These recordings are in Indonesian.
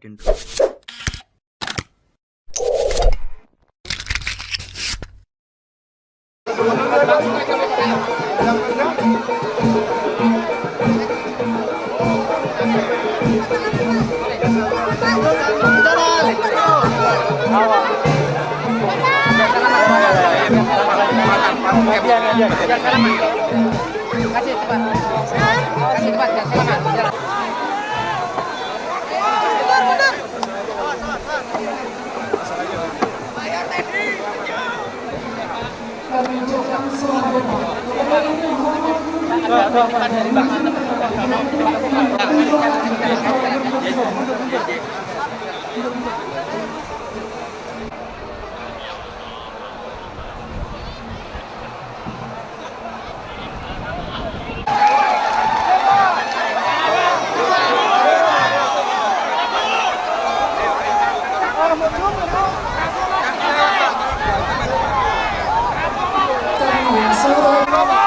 intro.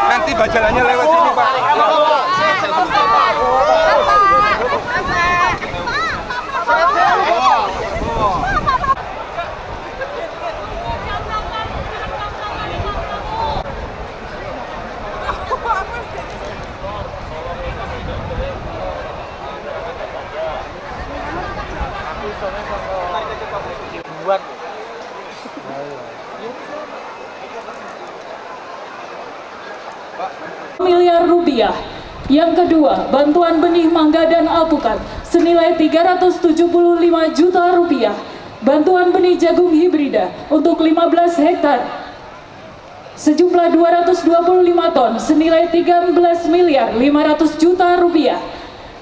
Nanti bajalannya lewat sini, Pak. Buat miliar rupiah. Yang kedua, bantuan benih mangga dan alpukat senilai 375 juta rupiah. Bantuan benih jagung hibrida untuk 15 hektar sejumlah 225 ton senilai 13 miliar 500 juta rupiah.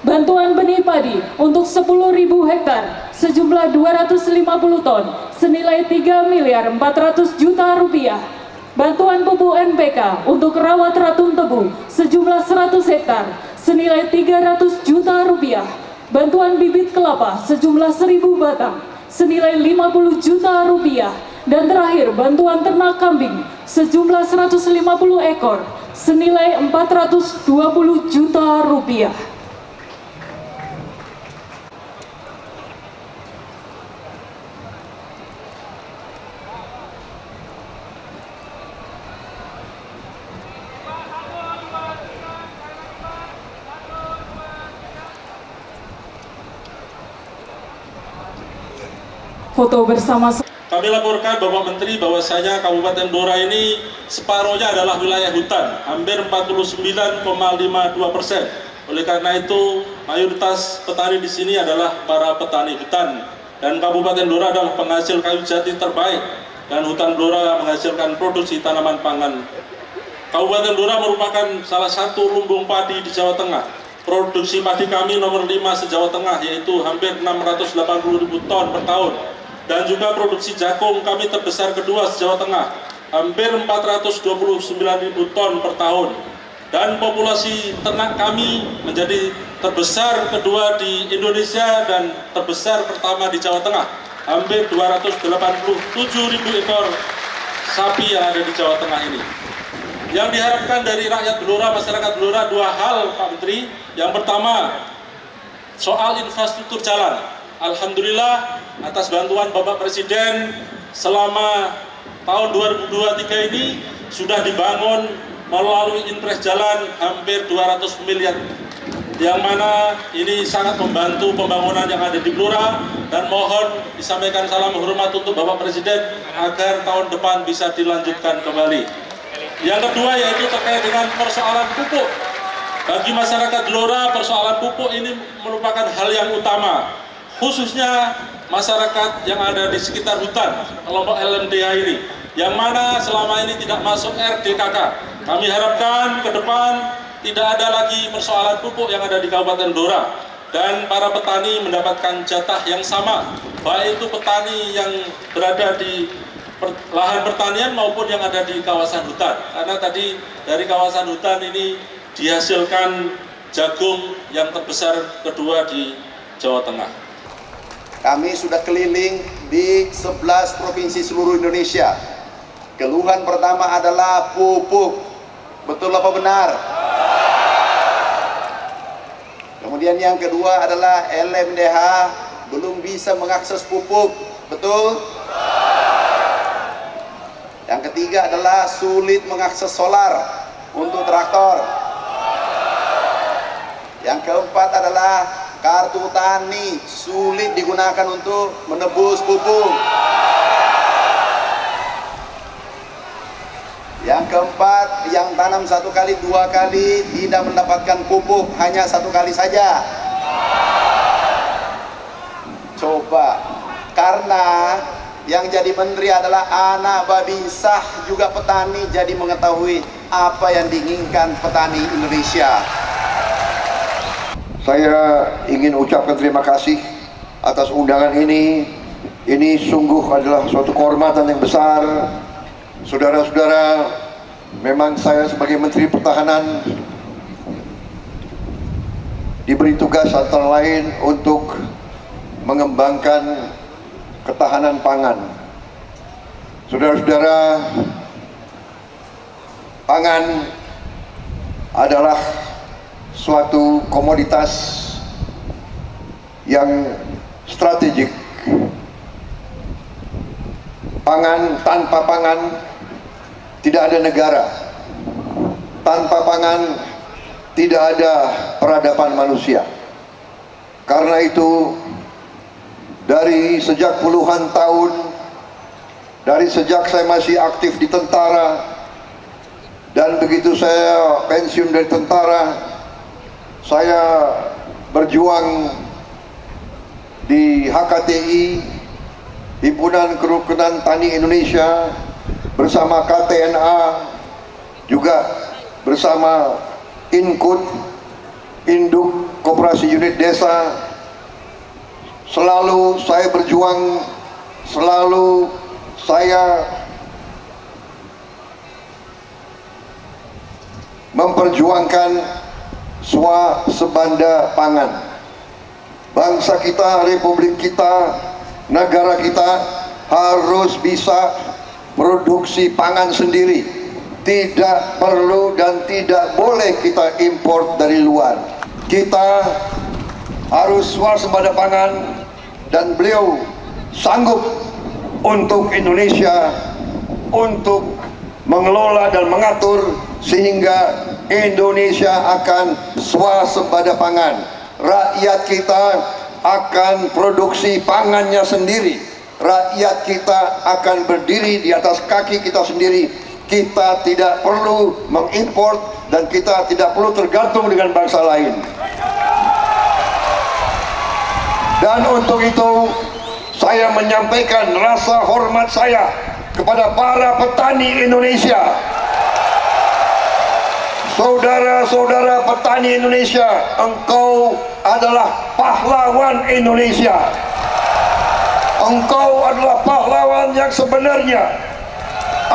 Bantuan benih padi untuk 10.000 hektar sejumlah 250 ton senilai 3 miliar 400 juta rupiah. Bantuan pupuk NPK untuk rawat ratun tebu sejumlah 100 hektar senilai 300 juta rupiah. Bantuan bibit kelapa sejumlah 1.000 batang senilai 50 juta rupiah. Dan terakhir, bantuan ternak kambing sejumlah 150 ekor senilai 420 juta rupiah. Foto bersama. Kami laporkan Bapak Menteri bahwasanya Kabupaten Blora ini separuhnya adalah wilayah hutan, hampir 49,52%. Oleh karena itu, mayoritas petani di sini adalah para petani hutan. Dan Kabupaten Blora adalah penghasil kayu jati terbaik, dan hutan Blora menghasilkan produksi tanaman pangan. Kabupaten Blora merupakan salah satu lumbung padi di Jawa Tengah. Produksi padi kami nomor 5 se-Jawa Tengah, yaitu hampir 680.000 ton per tahun. Dan juga produksi jagung kami terbesar kedua se-Jawa Tengah, hampir 429.000 ton per tahun. Dan populasi ternak kami menjadi terbesar kedua di Indonesia dan terbesar pertama di Jawa Tengah, hampir 287.000 ekor sapi yang ada di Jawa Tengah ini. Yang diharapkan dari rakyat Blora, masyarakat Blora, dua hal, Pak Menteri. Yang pertama, soal infrastruktur jalan. Alhamdulillah, atas bantuan Bapak Presiden selama tahun 2023 ini sudah dibangun melalui impres jalan hampir 200 miliar, yang mana ini sangat membantu pembangunan yang ada di Blora. Dan mohon disampaikan salam hormat untuk Bapak Presiden agar tahun depan bisa dilanjutkan kembali. Yang kedua yaitu terkait dengan persoalan pupuk. Bagi masyarakat Blora, persoalan pupuk ini merupakan hal yang utama, khususnya masyarakat yang ada di sekitar hutan, kelompok LMDH ini, yang mana selama ini tidak masuk RDKK. Kami harapkan ke depan tidak ada lagi persoalan pupuk yang ada di Kabupaten Blora, dan para petani mendapatkan jatah yang sama, baik itu petani yang berada di lahan pertanian maupun yang ada di kawasan hutan. Karena tadi dari kawasan hutan ini dihasilkan jagung yang terbesar kedua di Jawa Tengah. Kami sudah keliling di 11 provinsi seluruh Indonesia. Keluhan pertama adalah pupuk. Betul apa benar? Kemudian yang kedua adalah LMDH belum bisa bisa mengakses pupuk. Betul? Yang ketiga adalah sulit mengakses solar untuk traktor. Yang keempat adalah kartu tani sulit digunakan untuk menebus pupuk. Yang keempat, yang tanam 1 kali 2 kali tidak mendapatkan pupuk, hanya 1 kali saja. Coba, karena yang jadi menteri adalah anak babi sah juga petani, jadi mengetahui apa yang diinginkan petani Indonesia. Saya ingin ucapkan terima kasih atas undangan ini. Ini sungguh adalah suatu kehormatan yang besar. Saudara-saudara, memang saya sebagai Menteri Pertahanan diberi tugas antara lain untuk mengembangkan ketahanan pangan. Saudara-saudara, pangan adalah suatu komoditas yang strategik. Tanpa pangan tidak ada negara. Tanpa pangan tidak ada peradaban manusia. Karena itu, dari sejak puluhan tahun, dari sejak saya masih aktif di tentara, dan begitu saya pensiun dari tentara, saya berjuang di HKTI, Himpunan Kerukunan Tani Indonesia, bersama KTNA, juga bersama Inkut, Induk Koperasi Unit Desa. Selalu saya berjuang, selalu saya memperjuangkan swasembada pangan. Bangsa kita, republik kita, negara kita harus bisa produksi pangan sendiri. Tidak perlu dan tidak boleh kita impor dari luar. Kita harus swasembada pangan, dan beliau sanggup untuk Indonesia untuk mengelola dan mengatur sehingga Indonesia akan swasembada pangan. Rakyat kita akan produksi pangannya sendiri. Rakyat kita akan berdiri di atas kaki kita sendiri. Kita tidak perlu mengimpor dan kita tidak perlu tergantung dengan bangsa lain. Dan untuk itu saya menyampaikan rasa hormat saya kepada para petani Indonesia. Saudara-saudara petani Indonesia, engkau adalah pahlawan Indonesia. Engkau adalah pahlawan yang sebenarnya.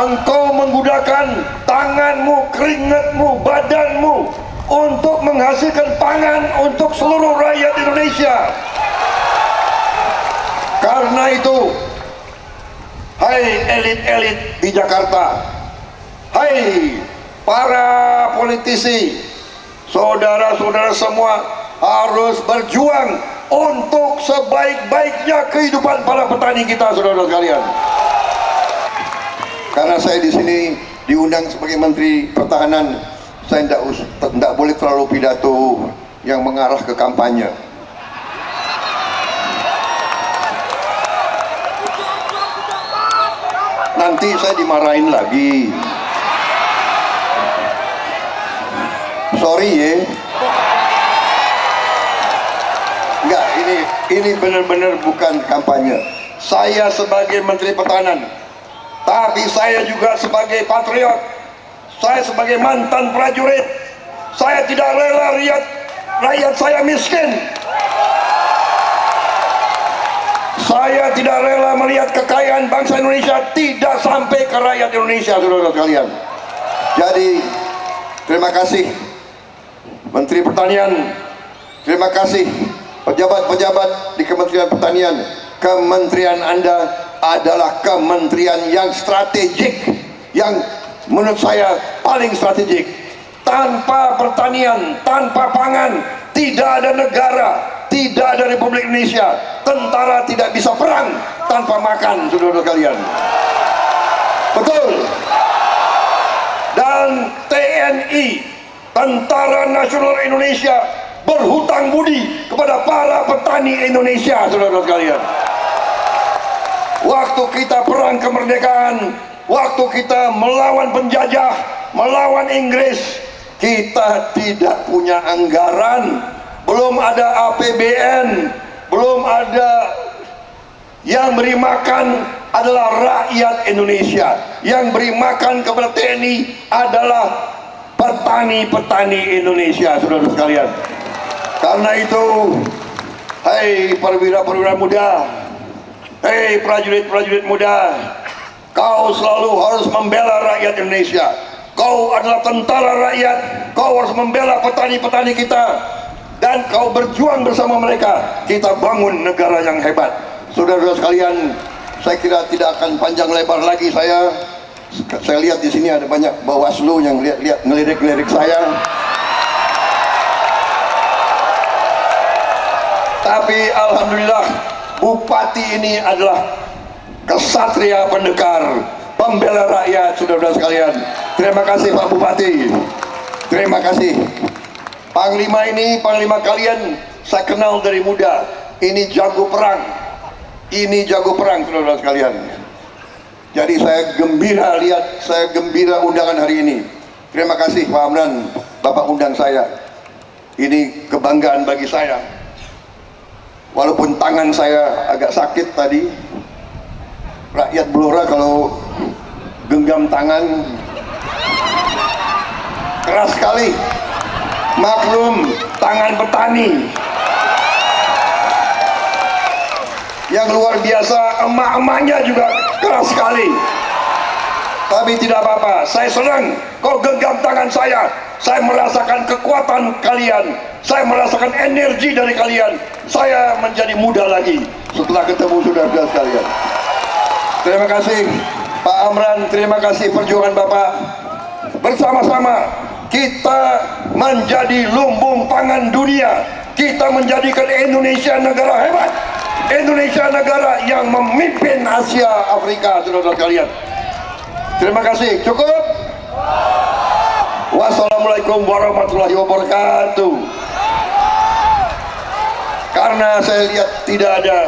Engkau menggunakan tanganmu, keringatmu, badanmu untuk menghasilkan pangan untuk seluruh rakyat Indonesia. Karena itu, hai elit-elit di Jakarta, hai para politisi, saudara-saudara semua harus berjuang untuk sebaik-baiknya kehidupan para petani kita, saudara-saudara sekalian. Karena saya di sini diundang sebagai Menteri Pertahanan, saya tidak boleh terlalu pidato yang mengarah ke kampanye. Nanti saya dimarahin lagi. Sorry ya. Enggak, ini benar-benar bukan kampanye. Saya sebagai Menteri Pertahanan, tapi saya juga sebagai patriot, saya sebagai mantan prajurit, saya tidak rela rakyat saya miskin. Saya tidak rela melihat kekayaan bangsa Indonesia tidak sampai ke rakyat Indonesia, saudara sekalian. Jadi, terima kasih Menteri Pertanian, terima kasih pejabat-pejabat di Kementerian Pertanian. Kementerian Anda adalah kementerian yang strategik, yang menurut saya paling strategik. Tanpa pertanian, tanpa pangan, tidak ada negara, tidak ada Republik Indonesia. Tentara tidak bisa perang tanpa makan, saudara-saudara kalian. Betul. Dan TNI, Tentara Nasional Indonesia, berhutang budi kepada para petani Indonesia, saudara-saudara sekalian. Waktu kita perang kemerdekaan, waktu kita melawan penjajah, melawan Inggris, kita tidak punya anggaran, belum ada APBN, belum ada. Yang beri makan adalah rakyat Indonesia. Yang beri makan kepada TNI adalah petani-petani Indonesia, saudara sekalian. Karena itu, hei perwira-perwira muda, hei prajurit-prajurit muda, kau selalu harus membela rakyat Indonesia. Kau adalah tentara rakyat, kau harus membela petani-petani kita, dan kau berjuang bersama mereka. Kita bangun negara yang hebat. Saudara-saudara sekalian, saya kira tidak akan panjang lebar lagi saya lihat di sini ada banyak Bawaslu yang lihat ngelirik saya. Tapi alhamdulillah bupati ini adalah kesatria pendekar, pembela rakyat, saudara-saudara sekalian. Terima kasih Pak Bupati. Terima kasih. Panglima ini, panglima kalian saya kenal dari muda. Ini jago perang. Ini jago perang, saudara-saudara sekalian. Jadi saya gembira undangan hari ini. Terima kasih Pak Amran, Bapak undang saya. Ini kebanggaan bagi saya. Walaupun tangan saya agak sakit tadi. Rakyat Blora kalau genggam tangan keras sekali. Maklum, tangan petani. Yang luar biasa, emak-emaknya juga keras sekali. Tapi tidak apa-apa, saya senang kau genggam tangan saya. Saya merasakan kekuatan kalian, saya merasakan energi dari kalian. Saya menjadi muda lagi setelah ketemu saudara-saudara sekalian. Terima kasih Pak Amran, terima kasih perjuangan Bapak. Bersama-sama kita menjadi lumbung pangan dunia. Kita menjadikan Indonesia negara hebat, Indonesia negara yang memimpin Asia Afrika, saudara-saudara kalian. Terima kasih. Cukup. Wassalamualaikum warahmatullahi wabarakatuh. Karena saya lihat tidak ada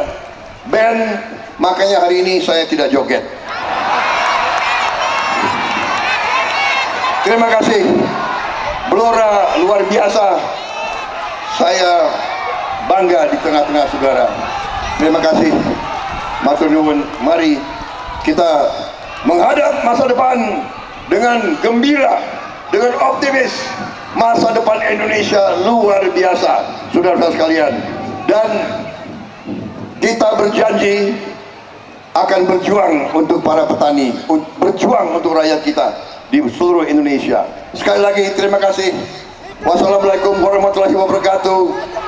band, makanya hari ini saya tidak joget. Terima kasih. Blora luar biasa. Saya bangga di tengah-tengah saudara. Terima kasih. Matur nuwun. Mari kita menghadap masa depan dengan gembira, dengan optimis. Masa depan Indonesia luar biasa, saudara-saudara sekalian. Dan kita berjanji akan berjuang untuk para petani, berjuang untuk rakyat kita di seluruh Indonesia. Sekali lagi terima kasih. Wassalamualaikum warahmatullahi wabarakatuh.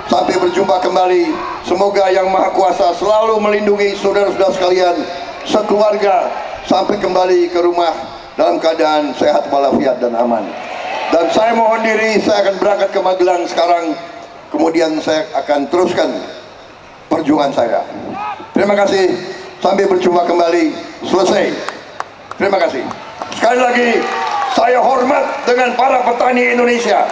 Sampai berjumpa kembali. Semoga Yang Maha Kuasa selalu melindungi saudara-saudara sekalian, sekeluarga, sampai kembali ke rumah dalam keadaan sehat walafiat dan aman. Dan saya mohon diri, saya akan berangkat ke Magelang sekarang. Kemudian saya akan teruskan perjuangan saya. Terima kasih. Sampai berjumpa kembali. Selesai. Terima kasih. Sekali lagi saya hormat dengan para petani Indonesia.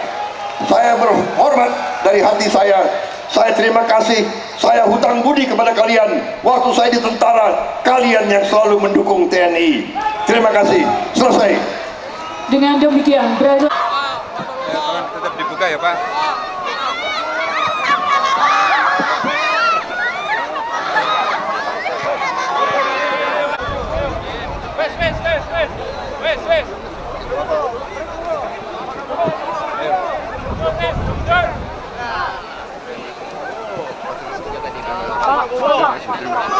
Saya berhormat dari hati saya. Saya terima kasih. Saya hutang budi kepada kalian. Waktu saya di tentara, kalian yang selalu mendukung TNI. Terima kasih. Selesai. Dengan demikian berada. Tetap dibuka ya Pak. Terima kasih.